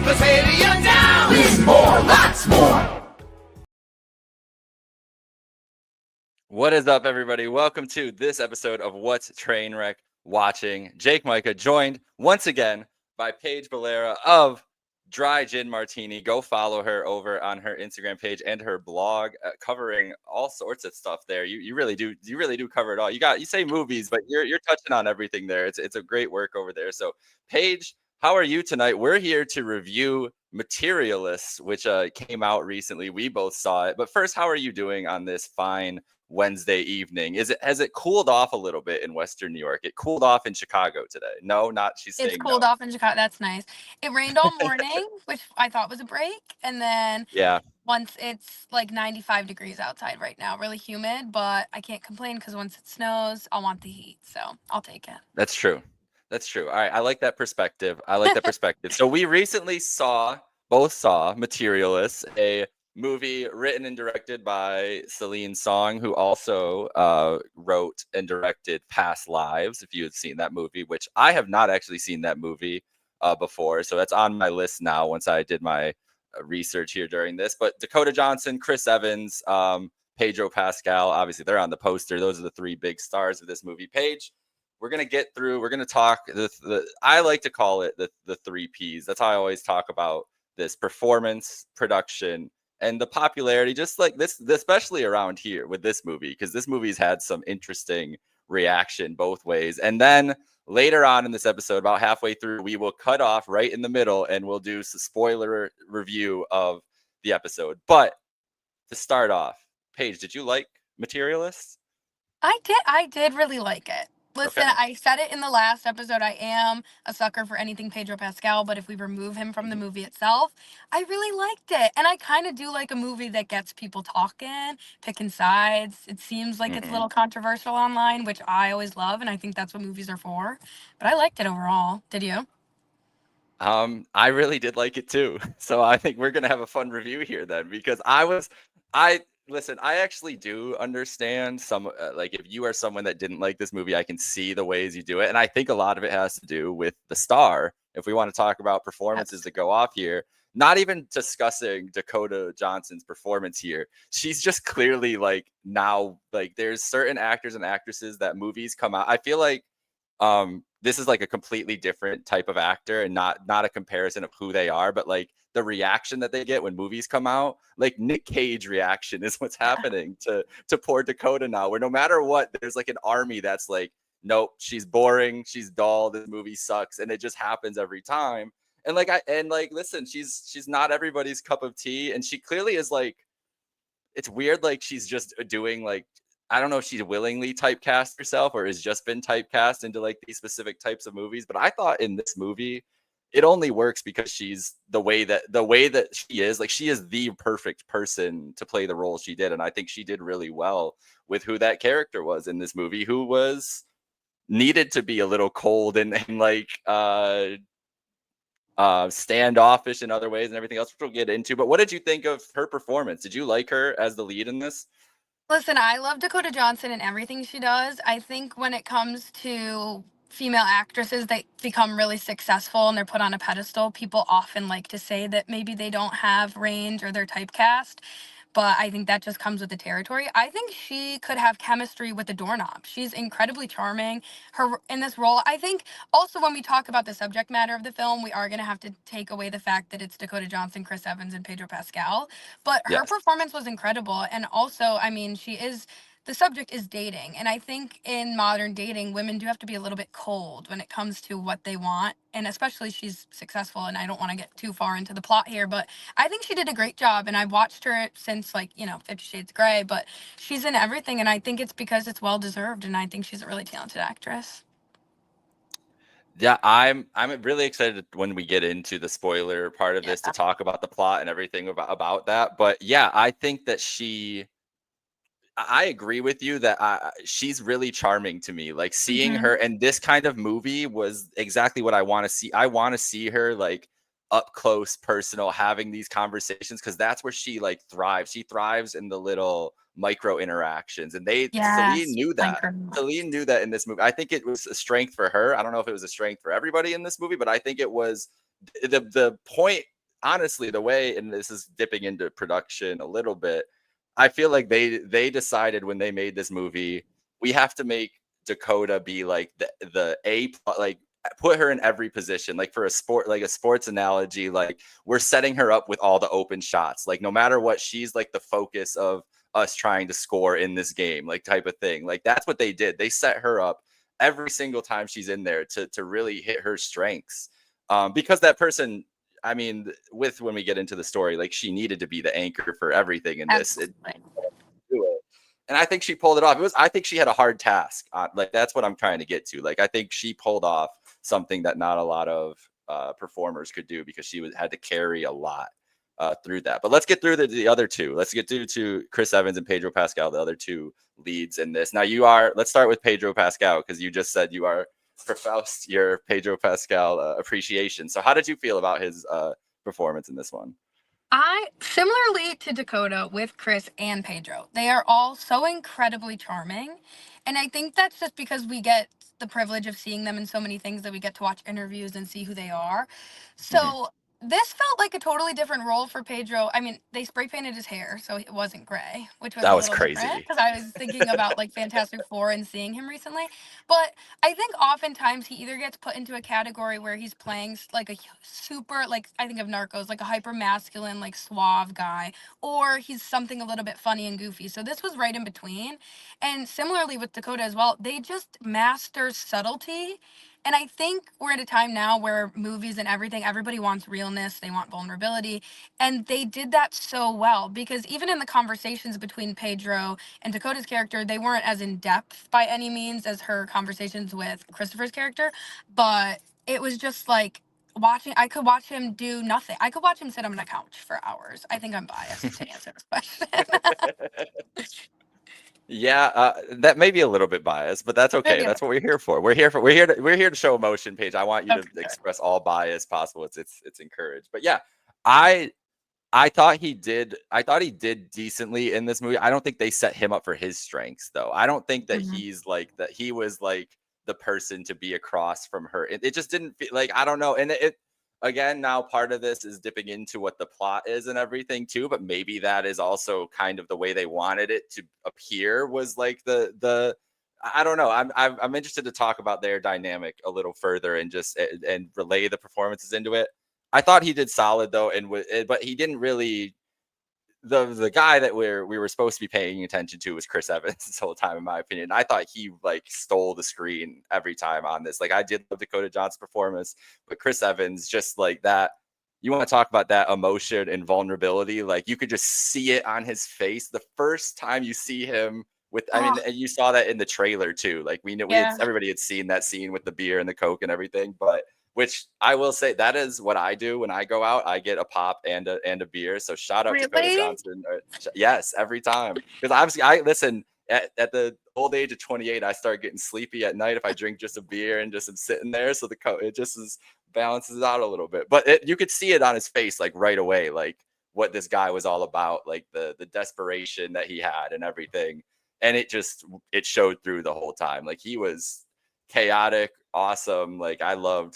Material down! With more, lots more! What is up, everybody? Welcome to this episode of What's Trainwreck Watching. Jake Micah, joined once again by Paige of Dry Gin Martini. Go follow her over on her Instagram page and her blog, covering all sorts of stuff there. You really do cover it all. You say movies, but you're touching on everything there. It's a great work over there. So Paige, how are you tonight? We're here to review Materialists, which came out recently. We both saw it. But first, how are you doing on this fine Wednesday evening? Has it cooled off a little bit in Western New York? It cooled off in Chicago today. No, not she's saying It's cooled no. off in Chicago. That's nice. It rained all morning, which I thought was a break. And then Yeah, once it's like 95 degrees outside right now, really humid, but I can't complain because once it snows, I'll want the heat. So I'll take it. that's true. That's true. All right, I like that perspective. So we recently both saw Materialists, a movie written and directed by Celine Song, who also wrote and directed Past Lives, if you had seen that movie, which I have not actually seen that movie before. So that's on my list now once I did my research here during this. But Dakota Johnson, Chris Evans, Pedro Pascal, obviously they're on the poster. Those are the three big stars of this movie. Paige, we're going to talk I like to call it the three P's. That's how I always talk about this: performance, production, and the popularity, just like this especially around here with this movie, because this movie's had some interesting reaction both ways. And then later on in this episode, about halfway through, we will cut off right in the middle and we'll do a spoiler review of the episode. But to start off, Paige, did you like Materialists? I did really like it. Listen, Okay. I said it in the last episode. I am a sucker for anything Pedro Pascal, but if we remove him from the Mhm. movie itself, I really liked it. And I kind of do like a movie that gets people talking, picking sides. It seems like it's a Mhm. little controversial online, which I always love, and I think that's what movies are for. But I liked it overall. Did you? I really did like it too. So I think we're gonna have a fun review here then, because I listen. I actually do understand some, like, if you are someone that didn't like this movie, I can see the ways you do it, and I think a lot of it has to do with the star. If we want to talk about performances Yes. that go off here, not even discussing Dakota Johnson's performance here, she's just clearly like now like there's certain actors and actresses that movies come out. I feel like this is like a completely different type of actor, and not a comparison of who they are, but like the reaction that they get when movies come out. Like Nick Cage reaction is what's Yeah. happening to poor Dakota now, where no matter what, there's like an army that's like, nope, she's boring, she's dull, this movie sucks, and it just happens every time. And listen, she's not everybody's cup of tea, and she clearly is like, it's weird, like she's just doing like, I don't know if she's willingly typecast herself or has just been typecast into like these specific types of movies. But I thought in this movie, it only works because she's the way that she is. Like, she is the perfect person to play the role she did. And I think she did really well with who that character was in this movie, who was needed to be a little cold and like standoffish in other ways and everything else, which we'll get into. But what did you think of her performance? Did you like her as the lead in this? Listen, I love Dakota Johnson and everything she does. I think when it comes to female actresses that become really successful and they're put on a pedestal, people often like to say that maybe they don't have range or they're typecast. But I think that just comes with the territory. I think she could have chemistry with the doorknob. She's incredibly charming. Her in this role, I think also when we talk about the subject matter of the film, we are going to have to take away the fact that it's Dakota Johnson, Chris Evans, and Pedro Pascal. But her Yes. performance was incredible. And also, I mean, the subject is dating. And I think in modern dating, women do have to be a little bit cold when it comes to what they want. And especially she's successful. And I don't want to get too far into the plot here, but I think she did a great job. And I've watched her since, like, 50 Shades Grey, but she's in everything. And I think it's because it's well deserved. And I think she's a really talented actress. Yeah, I'm really excited when we get into the spoiler part of Yeah. this to talk about the plot and everything about that. But yeah, I think that I agree with you that she's really charming to me. Like, seeing Hmm. her in this kind of movie was exactly what I want to see. I want to see her like up close, personal, having these conversations, because that's where she like thrives. She thrives in the little micro interactions, and Celine Yes. knew that. Celine knew that in this movie. I think it was a strength for her. I don't know if it was a strength for everybody in this movie, but I think it was the point honestly, the way, and this is dipping into production a little bit, I feel like they decided when they made this movie, we have to make Dakota be like the like put her in every position. Like for a sport, like a sports analogy, like we're setting her up with all the open shots. Like no matter what, she's like the focus of us trying to score in this game, like type of thing. Like that's what they did. They set her up every single time she's in there to really hit her strengths. Because that person, I mean, with when we get into the story, like she needed to be the anchor for everything in this. Absolutely. And I think she pulled it off. I think she had a hard task. Like that's what I'm trying to get to. Like I think she pulled off something that not a lot of performers could do because she had to carry a lot through that. But let's get through the other two. Let's get through to Chris Evans and Pedro Pascal, the other two leads in this. Now let's start with Pedro Pascal because you just said you are professed your Pedro Pascal appreciation. So how did you feel about his performance in this one? Similarly to Dakota with Chris and Pedro, they are all so incredibly charming. And I think that's just because we get the privilege of seeing them in so many things that we get to watch interviews and see who they are. Mhm. So this felt like a totally different role for Pedro. I mean, they spray painted his hair, so it wasn't gray, which was That a was little different crazy. because I was thinking about like Fantastic Four and seeing him recently. But I think oftentimes he either gets put into a category where he's playing like a super, like I think of Narcos, like a hyper masculine, like suave guy, or he's something a little bit funny and goofy. So this was right in between. And similarly with Dakota as well, they just master subtlety. And I think we're at a time now where movies and everything, everybody wants realness, they want vulnerability. And they did that so well because even in the conversations between Pedro and Dakota's character, they weren't as in depth by any means as her conversations with Christopher's character. But it was just like I could watch him do nothing. I could watch him sit on a couch for hours. I think I'm biased to answer this question. Yeah, that may be a little bit biased, but that's okay. Maybe a That's what little. we're here for. We're here to show emotion, Paige. I want you to Okay, good. express all bias possible. It's encouraged. But yeah, I I thought he did decently in this movie. I don't think they set him up for his strengths though. I don't think that Mhm. he was like the person to be across from her. It just didn't feel like, I don't know. And it again, now part of this is dipping into what the plot is and everything too, but maybe that is also kind of the way they wanted it to appear, was like the I don't know. I'm interested to talk about their dynamic a little further and just and relay the performances into it. I thought he did solid though, but he didn't really. The guy that we were supposed to be paying attention to was Chris Evans this whole time, in my opinion. I thought he like stole the screen every time on this. Like I did love Dakota Johnson's performance, but Chris Evans just like that. You want to talk about that emotion and vulnerability? Like you could just see it on his face the first time you see him with. I Oh, mean, and you saw that in the trailer too. Like we know yeah. everybody had seen that scene with the beer and the Coke and everything, but which I will say that is what I do when I go out. I get a pop and a beer. So shout out Dakota Really? Johnson. Yes, every time, because obviously I listen at the old age of 28. I start getting sleepy at night if I drink just a beer and just am sitting there. So it just balances out a little bit. But you could see it on his face like right away, like what this guy was all about, like the desperation that he had and everything. And it showed through the whole time. Like he was chaotic, awesome. Like I loved